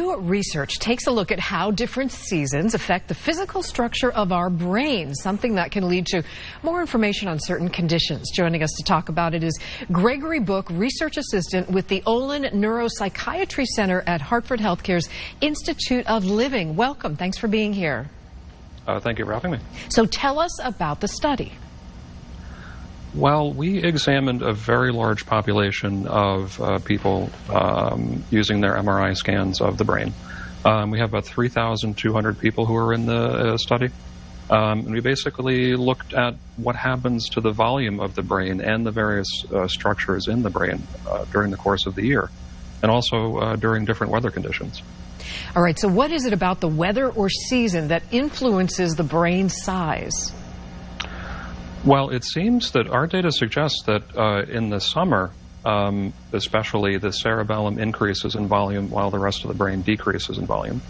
New research takes a look at how different seasons affect the physical structure of our brain, something that can lead to more information on certain conditions. Joining us to talk about it is Gregory Book, research assistant with the Olin Neuropsychiatry Center at Hartford Healthcare's Institute of Living. Welcome. Thanks for being here. Thank you for having me. So tell us about the study. Well, we examined a very large population of people using their MRI scans of the brain. We have about 3,200 people who are in the study. And we basically looked at what happens to the volume of the brain and the various structures in the brain during the course of the year, and also during different weather conditions. All right, so what is it about the weather or season that influences the brain size? Well, it seems that our data suggests that in the summer, especially, the cerebellum increases in volume while the rest of the brain decreases in volume.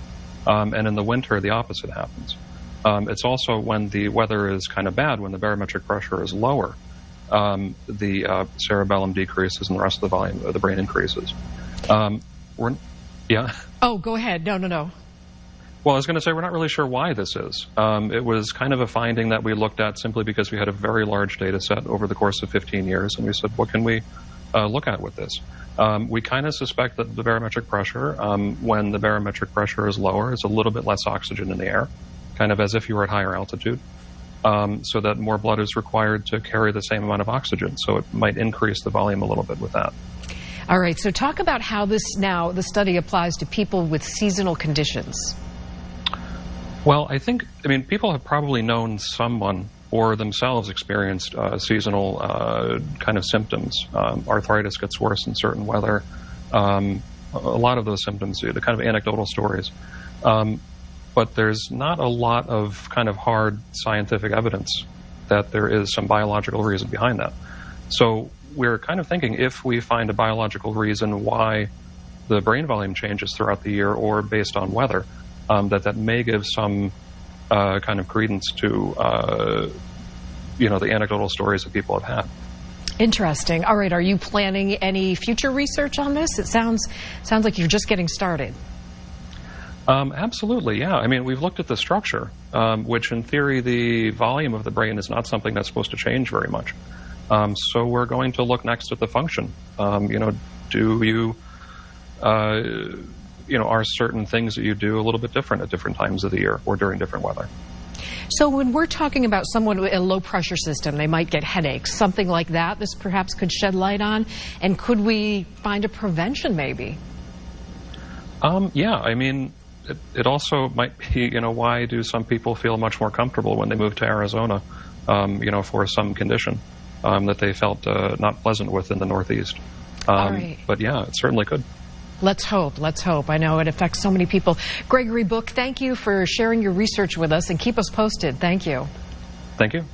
And in the winter, the opposite happens. It's also when the weather is kind of bad, when the barometric pressure is lower, the cerebellum decreases and the rest of the volume of the brain increases. Yeah? Oh, go ahead. No. Well, I was going to say we're not really sure why this is. It was kind of a finding that we looked at simply because we had a very large data set over the course of 15 years, and we said, what can we look at with this? We kind of suspect that the barometric pressure, when the barometric pressure is lower, is a little bit less oxygen in the air, kind of as if you were at higher altitude, so that more blood is required to carry the same amount of oxygen. So it might increase the volume a little bit with that. All right, so talk about how the study applies to people with seasonal conditions. Well, I mean, people have probably known someone or themselves experienced seasonal kind of symptoms. Arthritis gets worse in certain weather. A lot of those symptoms, the kind of anecdotal stories. But there's not a lot of kind of hard scientific evidence that there is some biological reason behind that. So we're kind of thinking, if we find a biological reason why the brain volume changes throughout the year or based on weather, that may give some kind of credence to, the anecdotal stories that people have had. Interesting. All right, are you planning any future research on this? It sounds like you're just getting started. Absolutely, yeah. I mean, we've looked at the structure, which in theory, the volume of the brain is not something that's supposed to change very much. So we're going to look next at the function. Do you... are certain things that you do a little bit different at different times of the year or during different weather. So when we're talking about someone with a low pressure system, they might get headaches, something like that, this perhaps could shed light on. And could we find a prevention maybe? Yeah, I mean, it also might be, why do some people feel much more comfortable when they move to Arizona, for some condition that they felt not pleasant with in the Northeast. All right. But yeah, it certainly could. Let's hope. I know it affects so many people. Gregory Book, thank you for sharing your research with us, and keep us posted. Thank you. Thank you.